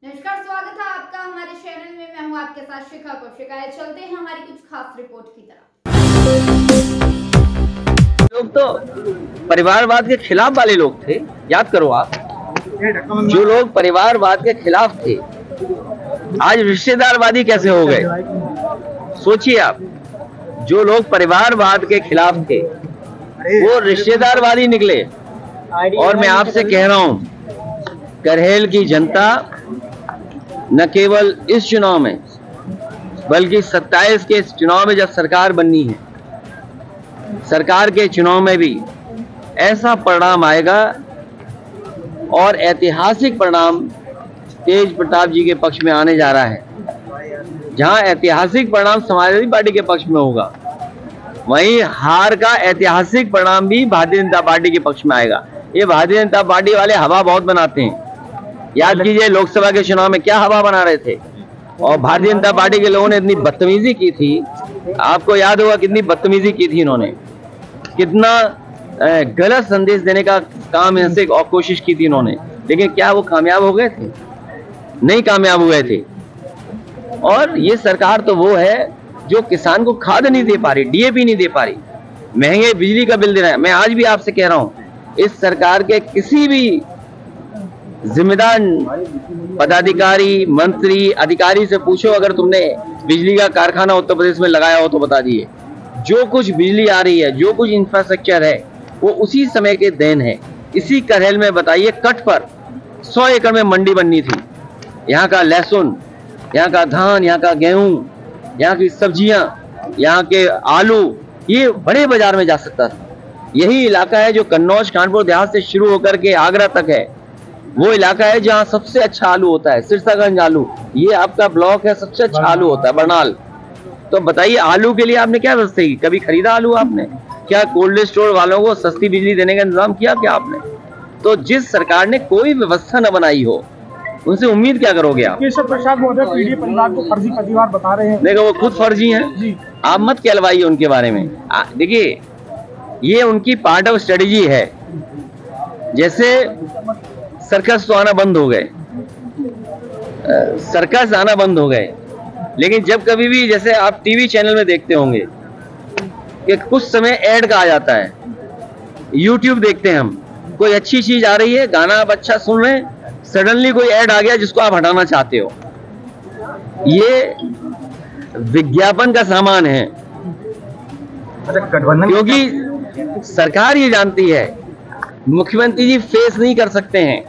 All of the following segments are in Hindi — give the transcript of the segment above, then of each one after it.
नमस्कार, स्वागत है आपका हमारे चैनल में। मैं हूं आपके साथ शिखा कौशिका। चलते हैं हमारी कुछ खास रिपोर्ट की तरफ। लोग तो परिवारवाद के खिलाफ वाले लोग थे, याद करो आप। जो लोग परिवारवाद के खिलाफ थे आज रिश्तेदारवादी कैसे हो गए, सोचिए आप। जो लोग परिवारवाद के खिलाफ थे वो रिश्तेदारवादी निकले। और मैं आपसे कह रहा हूं, करहेल की जनता न केवल इस चुनाव में बल्कि 27 के चुनाव में जब सरकार बननी है, सरकार के चुनाव में भी ऐसा परिणाम आएगा और ऐतिहासिक परिणाम तेज प्रताप जी के पक्ष में आने जा रहा है। जहां ऐतिहासिक परिणाम समाजवादी पार्टी के पक्ष में होगा, वहीं हार का ऐतिहासिक परिणाम भी भारतीय जनता पार्टी के पक्ष में आएगा। ये भारतीय जनता पार्टी वाले हवा बहुत बनाते हैं। याद कीजिए, लोकसभा के चुनाव में क्या हवा बना रहे थे, और भारतीय जनता पार्टी के लोगों ने इतनी बदतमीजी की थी। आपको याद होगा कितनी बदतमीजी की थी इन्होंने, कितना गलत संदेश देने का काम इनसे और कोशिश की थी इन्होंने। लेकिन क्या वो कामयाब हो गए थे? नहीं कामयाब हुए थे। और ये सरकार तो वो है जो किसान को खाद नहीं दे पा रही, डीएपी नहीं दे पा रही, महंगे बिजली का बिल दे रहा है। मैं आज भी आपसे कह रहा हूं, इस सरकार के किसी भी जिम्मेदार पदाधिकारी, मंत्री, अधिकारी से पूछो, अगर तुमने बिजली का कारखाना उत्तर प्रदेश में लगाया हो तो बता दिए। जो कुछ बिजली आ रही है, जो कुछ इंफ्रास्ट्रक्चर है, वो उसी समय के देन है। इसी करहेल में बताइए, कट पर 100 एकड़ में मंडी बननी थी। यहाँ का लहसुन, यहाँ का धान, यहाँ का गेहूं, यहाँ की सब्जियां, यहाँ के आलू, ये बड़े बाजार में जा सकता था। यही इलाका है जो कन्नौज कानपुर देहात से शुरू होकर के आगरा तक है। वो इलाका है जहाँ सबसे अच्छा आलू होता है, सिरसागंज आलू। ये आपका ब्लॉक है, सबसे अच्छा आलू होता है, बरनाल। तो बताइए, आलू के लिए आपने क्या व्यवस्था की? कभी खरीदा आलू आपने? क्या कोल्ड स्टोर वालों को सस्ती बिजली देने का इंतजाम किया क्या आपने? तो जिस सरकार ने कोई व्यवस्था न बनाई हो, उनसे उम्मीद क्या करोगे आप? केशव प्रसाद महोदय पीढ़ी परिवार को फर्जी परिवार बता रहे हैं। देखो, वो खुद फर्जी हैं, आप मत कहलवाइए उनके बारे में। देखिए, ये उनकी पार्ट ऑफ स्ट्रेटेजी है। जैसे सर्कस तो आना बंद हो गए, सर्कस आना बंद हो गए, लेकिन जब कभी भी, जैसे आप टीवी चैनल में देखते होंगे कि कुछ समय ऐड का आ जाता है, यूट्यूब देखते हैं हम, कोई अच्छी चीज आ रही है, गाना आप अच्छा सुन रहे हैं, सडनली कोई ऐड आ गया जिसको आप हटाना चाहते हो। ये विज्ञापन का सामान है, क्योंकि सरकार ये जानती है मुख्यमंत्री जी फेस नहीं कर सकते हैं,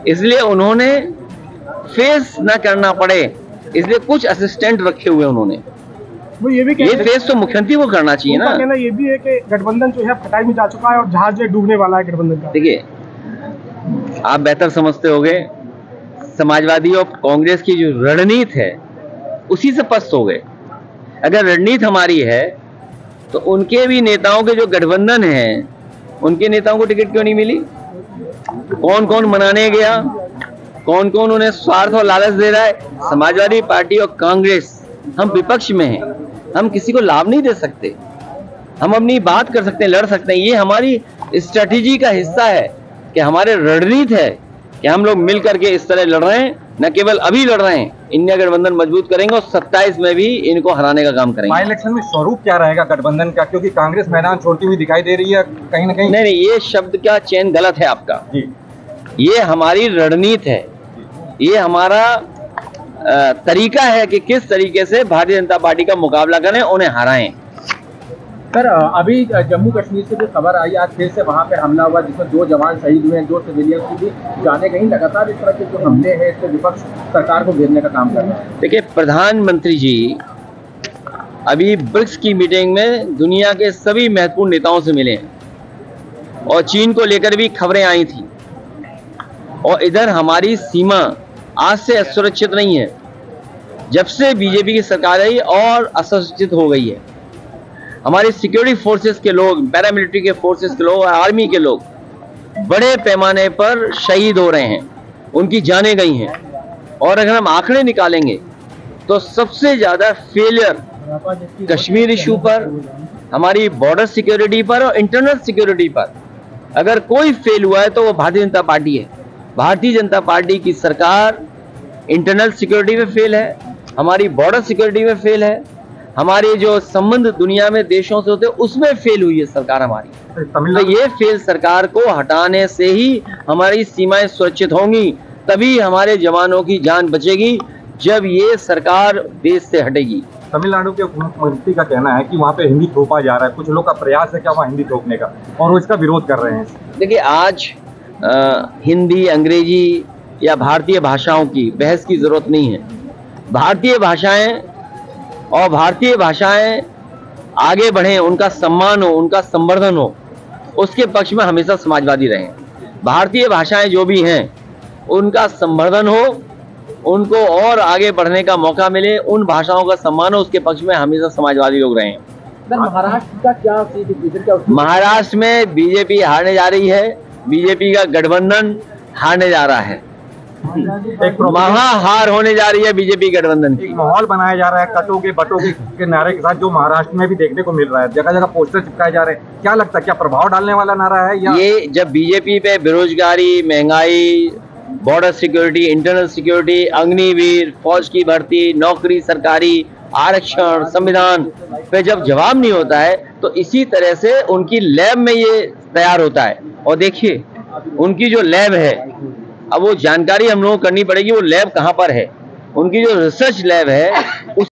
इसलिए उन्होंने फेस ना करना पड़े, इसलिए कुछ असिस्टेंट रखे हुए उन्होंने। वो ये भी फेस तो मुख्यमंत्री को करना चाहिए ना। कहना ये भी है कि गठबंधन जो है फटाई में जा चुका है और जहाज डूबने वाला है गठबंधन का। देखिए, आप बेहतर समझते होंगे, समाजवादी और कांग्रेस की जो रणनीति है उसी से पस्त हो गए। अगर रणनीति हमारी है तो उनके भी नेताओं के जो गठबंधन है, उनके नेताओं को टिकट क्यों नहीं मिली? कौन कौन मनाने गया, कौन कौन उन्हें स्वार्थ और लालच दे रहा है? समाजवादी पार्टी और कांग्रेस, हम विपक्ष में हैं, हम किसी को लाभ नहीं दे सकते, हम अपनी बात कर सकते हैं, लड़ सकते हैं। ये हमारी स्ट्रेटेजी का हिस्सा है कि हमारे रणनीति है कि हम लोग मिल करके इस तरह लड़ रहे हैं, न केवल अभी लड़ रहे हैं, इंडिया गठबंधन मजबूत करेंगे और 27 में भी इनको हराने का काम करेंगे। बाई इलेक्शन में स्वरूप क्या रहेगा गठबंधन का, क्योंकि कांग्रेस मैदान छोड़ती हुई दिखाई दे रही है कहीं ना कहीं? नहीं, ये शब्द का चयन गलत है आपका जी। ये हमारी रणनीति है, ये हमारा तरीका है कि किस तरीके से भारतीय जनता पार्टी का मुकाबला करें, उन्हें हराएं। सर, अभी जम्मू कश्मीर से जो खबर आई, आज फिर से वहां पे हमला हुआ जिसमें 2 जवान शहीद हुए हैं, 2 सिविलियंस की भी जाने गई। लगातार इस तरह के जो हमले हैं, इससे विपक्ष सरकार को घेरने का काम कर रहा है। देखिए, प्रधानमंत्री जी अभी ब्रिक्स की मीटिंग में दुनिया के सभी महत्वपूर्ण नेताओं से मिले हैं, और चीन को लेकर भी खबरें आई थी। और इधर हमारी सीमा आज से असुरक्षित नहीं है, जब से बीजेपी की सरकार आई और असुरक्षित हो गई है। हमारी सिक्योरिटी फोर्सेस के लोग, पैरामिलिट्री के फोर्सेस के लोग और आर्मी के लोग बड़े पैमाने पर शहीद हो रहे हैं, उनकी जानें गई हैं। और अगर हम आंकड़े निकालेंगे तो सबसे ज्यादा फेलियर कश्मीर इशू पर, हमारी बॉर्डर सिक्योरिटी पर और इंटरनल सिक्योरिटी पर अगर कोई फेल हुआ है तो वो भारतीय जनता पार्टी है। भारतीय जनता पार्टी की सरकार इंटरनल सिक्योरिटी में फेल है, हमारी बॉर्डर सिक्योरिटी में फेल है, हमारे जो संबंध दुनिया में देशों से होते हैं उसमें फेल हुई है सरकार हमारी। तो ये फेल सरकार को हटाने से ही हमारी सीमाएं सुरक्षित होंगी, तभी हमारे जवानों की जान बचेगी, जब ये सरकार देश से हटेगी। तमिलनाडु के मुख्यमंत्री का कहना है कि वहाँ पे हिंदी थोपा जा रहा है, कुछ लोग का प्रयास है क्या वहाँ हिंदी थोपने का, और वो इसका विरोध कर रहे हैं। देखिए, आज हिंदी, अंग्रेजी या भारतीय भाषाओं की बहस की जरूरत नहीं है। भारतीय भाषाएं आगे बढ़े, उनका सम्मान हो, उनका संवर्धन हो, उसके पक्ष में हमेशा समाजवादी रहे। भारतीय भाषाएं जो भी हैं उनका संवर्धन हो, उनको और आगे बढ़ने का मौका मिले, उन भाषाओं का सम्मान हो, उसके पक्ष में हमेशा समाजवादी लोग रहे हैं। महाराष्ट्र का क्या सीट? महाराष्ट्र में बीजेपी हारने जा रही है, बीजेपी का गठबंधन हारने जा रहा है, महाहार होने जा रही है बीजेपी गठबंधन की। एक माहौल बनाया जा रहा है कटोगे बटोगे के नारे के साथ, जो महाराष्ट्र में भी देखने को मिल रहा है, जगह जगह पोस्टर चिपकाए जा रहे हैं। क्या लगता है, क्या प्रभाव डालने वाला नारा है या ये? जब बीजेपी पे बेरोजगारी, महंगाई, border security, internal security, Agniveer, फौज की भर्ती, नौकरी सरकारी, आरक्षण, संविधान पे जब जवाब नहीं होता है, तो इसी तरह से उनकी लैब में ये तैयार होता है। और देखिए, उनकी जो लैब है, अब वो जानकारी हम लोगों को करनी पड़ेगी, वो लैब कहाँ पर है। उनकी जो रिसर्च लैब है